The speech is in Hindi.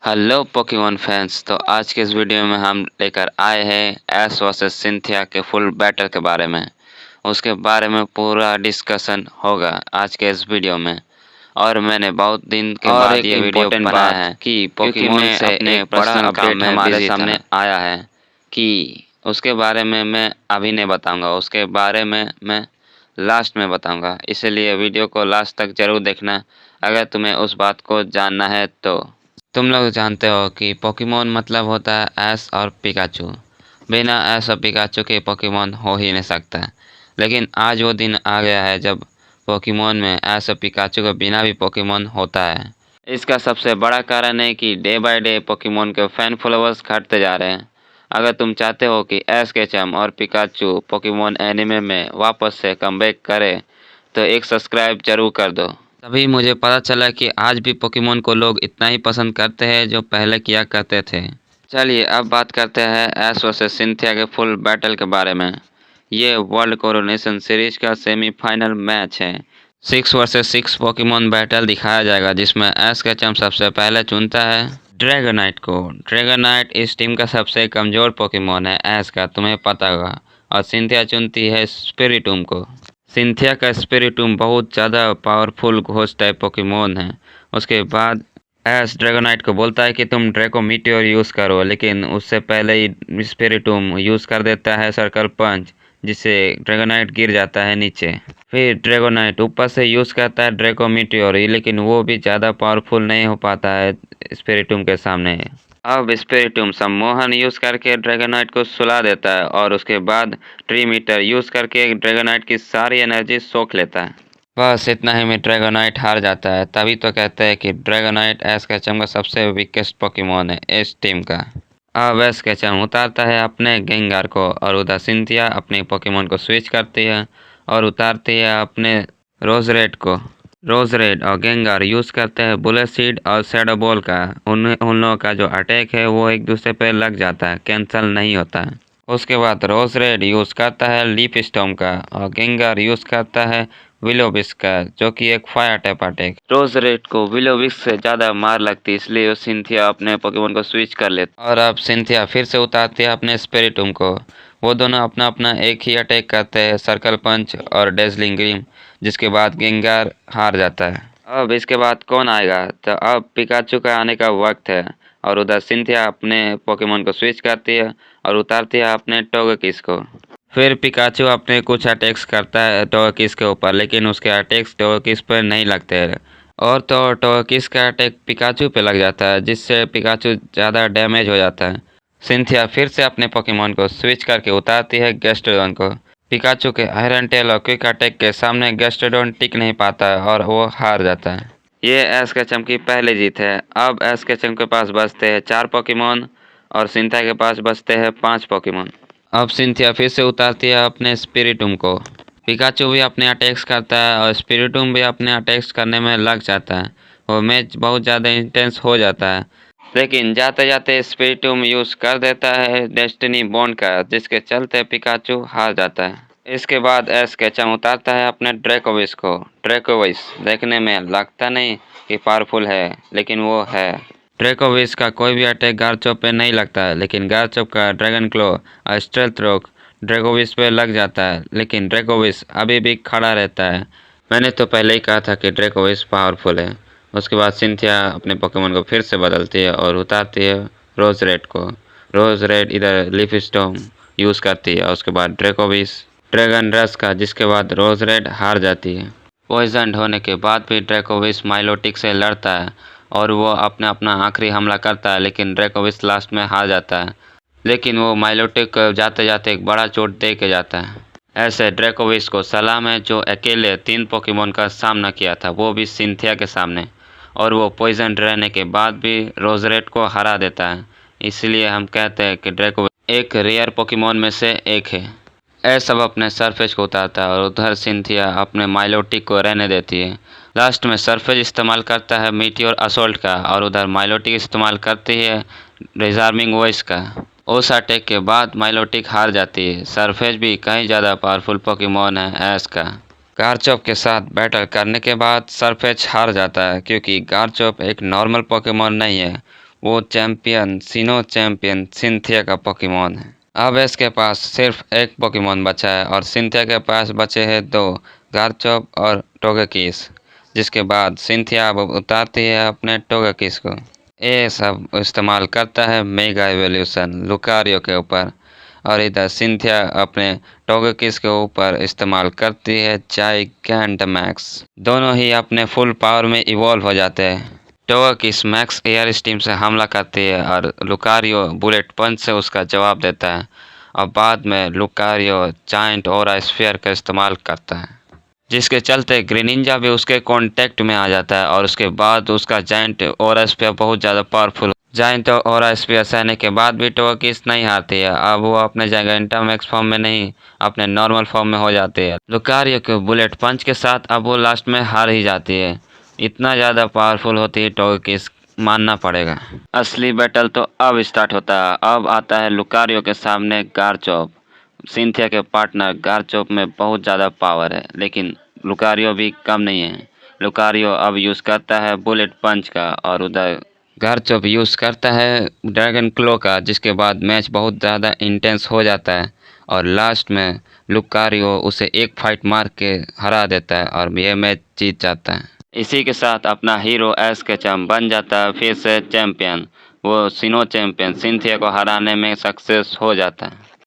Hello Pokemon fans. तो आज के इस वीडियो में हम लेकर आए हैं एश वर्सेस सिंथिया के फुल बैटल के बारे में। उसके बारे में पूरा डिस्कशन होगा आज के इस वीडियो में। और मैंने बहुत दिन के और बाद एक ये वीडियो इम्पोर्टेंट बनाया बात है कि क्योंकि पोकेमॉन मैं से अपने एक बड़ा पर्सनल काम अपडेट में हमारे बिजी सामने था आया है कि उसके बारे में मैं अभी नहीं बताऊंगा, उसके बारे में मैं लास्ट में बताऊंगा। इसलिए वीडियो को लास्ट तक जरूर देखना अगर तुम्हें उस बात को जानना है तो। तुम लोग जानते हो कि पोकेमॉन मतलब होता है ऐश और पिकाचू। बिना ऐश और पिकाचू के पोकेमॉन हो ही नहीं सकता। लेकिन आज वो दिन आ गया है जब पोकेमॉन में ऐश और पिकाचू के बिना भी पोकेमॉन होता है। इसका सबसे बड़ा कारण है कि डे बाय डे पोकेमॉन के फैन फॉलोअर्स घटते जा रहे हैं। अगर तुम चाहते हो कि ऐश केचम और पिकाचू पोकेमॉन एनिमे में वापस से कमबैक करे तो एक सब्सक्राइब जरूर कर दो। तभी मुझे पता चला कि आज भी पोकेमॉन को लोग इतना ही पसंद करते हैं जो पहले किया करते थे। चलिए अब बात करते हैं ऐश वर्सेस सिंथिया के फुल बैटल के बारे में। ये वर्ल्ड कोरोनेशन सीरीज का सेमीफाइनल मैच है। 6 वर्सेस 6 पोकेमॉन बैटल दिखाया जाएगा जिसमें ऐश केचम सबसे पहले चुनता है ड्रैगोनाइट को। ड्रैगोनाइट इस टीम का सबसे कमज़ोर पोकेमॉन है ऐश का, तुम्हें पता होगा। और सिंथिया चुनती है स्पिरिटूम को। सिंथिया का स्पिरिटूम बहुत ज़्यादा पावरफुल घोस्ट टाइप पोकेमॉन है। उसके बाद ऐश ड्रैगोनाइट को बोलता है कि तुम ड्रैको मीटियोर यूज़ करो, लेकिन उससे पहले ही स्पिरिटूम यूज़ कर देता है सर्कल पंच, जिससे ड्रैगोनाइट गिर जाता है नीचे। फिर ड्रैगोनाइट ऊपर से यूज़ करता है ड्रैको मीटियोर, लेकिन वो भी ज़्यादा पावरफुल नहीं हो पाता है स्पिरिटूम के सामने। अब स्पिरिटूम सम्मोहन यूज़ करके ड्रैगोनाइट को सुला देता है और उसके बाद ट्री मीटर यूज़ करके ड्रैगोनाइट की सारी एनर्जी सोख लेता है। बस इतना ही में ड्रैगोनाइट हार जाता है। तभी तो कहते हैं कि ड्रैगोनाइट ऐश केचम का सबसे वीकेस्ट पोकेमॉन है इस टीम का। अब ऐश केचम उतारता है अपने गेंगार को और उधर सिंथिया अपने पोकेमॉन को स्विच करती है और उतारती है अपने रोजरेड को। रोजरेड और गेंगार यूज़ करते हैं बुलेट सीड और शैडो बॉल का। उन लोगों का जो अटैक है वो एक दूसरे पे लग जाता है, कैंसल नहीं होता है। उसके बाद रोजरेड यूज़ करता है लीफ स्टॉर्म का और गेंगार यूज़ करता है विलोविस्क का, जो कि एक फायर टाइप अटैक। रोजरेड को विलोविस्क से ज़्यादा मार लगती है, इसलिए वो सिंथिया अपने पोकेमॉन को स्विच कर लेता। और अब सिंथिया फिर से उतारती है अपने स्पिरिटूम को। वो दोनों अपना अपना एक ही अटैक करते हैं, सर्कल पंच और डेजलिंग ग्रीम, जिसके बाद गेंगार हार जाता है। अब इसके बाद कौन आएगा? तो अब पिकाचू का आने का वक्त है। और उधर सिंथिया अपने पोकेमॉन को स्विच करती है और उतारती है अपने टोगेकिस को। फिर पिकाचू अपने कुछ अटैक्स करता है टोगेकिस के ऊपर, लेकिन उसके अटैक्स टोगेकिस पर नहीं लगते हैं। और तो टोगेकिस का अटैक पिकाचू पे लग जाता है, जिससे पिकाचू ज़्यादा डैमेज हो जाता है। सिंथिया फिर से अपने पोकेमॉन को स्विच करके उतारती है गैस्ट्रोडन को। पिकाचू के आयरन टेल और क्विक अटैक के सामने गैस्ट्रोडन टिक नहीं पाता है और वो हार जाता है। ये ऐश केचम की पहली जीत है। अब ऐश केचम के पास बचते हैं 4 पोकेमॉन और सिंथिया के पास बचते हैं 5 पोकेमॉन। अब सिंथिया फिर से उतारती है अपने स्पिरिटूम को। पिकाचू भी अपने अटैक्स करता है और स्पिरिटूम भी अपने अटैक्स करने में लग जाता है। वो मैच बहुत ज़्यादा इंटेंस हो जाता है, लेकिन जाते जाते स्पिरिटूम यूज़ कर देता है डेस्टिनी बॉन्ड का, जिसके चलते पिकाचू हार जाता है। इसके बाद ऐश केचम उतारता है अपने ड्रैकोविस को। ड्रैकोविस देखने में लगता नहीं कि पावरफुल है, लेकिन वो है। ड्रैकोविस का कोई भी अटैक गार्चोप पे नहीं लगता है, लेकिन गार्चोप का ड्रैगन क्लो और स्टेल्थ रॉक ड्रैकोविस पे लग जाता है, लेकिन ड्रैकोविस अभी भी खड़ा रहता है। मैंने तो पहले ही कहा था कि ड्रैकोविस पावरफुल है। उसके बाद सिंथिया अपने पोकेमॉन को फिर से बदलती है और उतारती है रोज रेड को। रोज रेड इधर लीफ स्टॉर्म यूज़ करती है और उसके बाद ड्रैकोविस ड्रैगन रश का, जिसके बाद रोज रेड हार जाती है। पॉइजन्ड होने के बाद भी ड्रैकोविस माइलोटिक से लड़ता है और वो अपना अपना आखिरी हमला करता है, लेकिन ड्रैकोविस लास्ट में हार जाता है। लेकिन वो माइलोटिक को जाते जाते एक बड़ा चोट दे के जाता है। ऐसे ड्रैकोविस को सलाम है जो अकेले 3 पोकेमॉन का सामना किया था, वो भी सिंथिया के सामने, और वो पॉइजन रहने के बाद भी रोजरेड को हरा देता है। इसलिए हम कहते हैं कि ड्रैकोविस एक रेयर पोकेमॉन में से एक है। ऐश सब अपने सरफेज को उतारता है और उधर सिंथिया अपने माइलोटिक को रहने देती है। लास्ट में सरफेज इस्तेमाल करता है मीटियोर असोल्ट का और उधर माइलोटिक इस्तेमाल करती है डिजार्मिंग वॉइस का। उस अटैक के बाद माइलोटिक हार जाती है। सरफेज भी कहीं ज़्यादा पावरफुल पोकेमॉन है ऐश का। गार्चोप के साथ बैटल करने के बाद सरफेज हार जाता है, क्योंकि गार्चोप एक नॉर्मल पोकेमॉन नहीं है। वो चैंपियन सिनो चैंपियन सिंथिया का पोकेमॉन है। अब इसके पास सिर्फ एक पोकेमॉन बचा है और सिंथिया के पास बचे हैं दो, गार्चोप और टोगेकिस। जिसके बाद सिंथिया अब उतारती है अपने टोगेकिस को। ये सब इस्तेमाल करता है मेगा एवोल्यूशन लुकारियो के ऊपर, और इधर सिंथिया अपने टोगेकिस के ऊपर इस्तेमाल करती है जाइगैंटामैक्स। दोनों ही अपने फुल पावर में इवॉल्व हो जाते हैं। टोगेकिस मैक्स एयर स्टीम से हमला करती है और लुकारियो बुलेट पंच से उसका जवाब देता है, और बाद में लुकारियो जायंट ऑरा स्फीयर का इस्तेमाल करता है, जिसके चलते ग्रेनिंजा भी उसके कांटेक्ट में आ जाता है। और उसके बाद उसका जायंट ऑरा स्फीयर बहुत ज़्यादा पावरफुल। जायंट ऑरा स्फीयर सहने के बाद भी टोगेकिस नहीं हारती है। अब वो अपने जाइगैंटामैक्स फॉर्म में नहीं, अपने नॉर्मल फॉर्म में हो जाती है। लुकारियो के बुलेट पंच के साथ अब वो लास्ट में हार ही जाती है। इतना ज़्यादा पावरफुल होती है टोगेकिस, मानना पड़ेगा। असली बैटल तो अब स्टार्ट होता है। अब आता है लुकारियो के सामने गार्चोप। सिंथिया के पार्टनर गार्चोप में बहुत ज़्यादा पावर है, लेकिन लुकारियो भी कम नहीं है। लुकारियो अब यूज़ करता है बुलेट पंच का, और उधर गार्चोप यूज़ करता है ड्रैगन क्लो का, जिसके बाद मैच बहुत ज़्यादा इंटेंस हो जाता है। और लास्ट में लुकारियो उसे एक फाइट मार के हरा देता है और यह मैच जीत जाता है। इसी के साथ अपना हीरो एस केचम बन जाता है फिर से चैंपियन। वो सिनो चैंपियन सिंथिया को हराने में सक्सेस हो जाता है।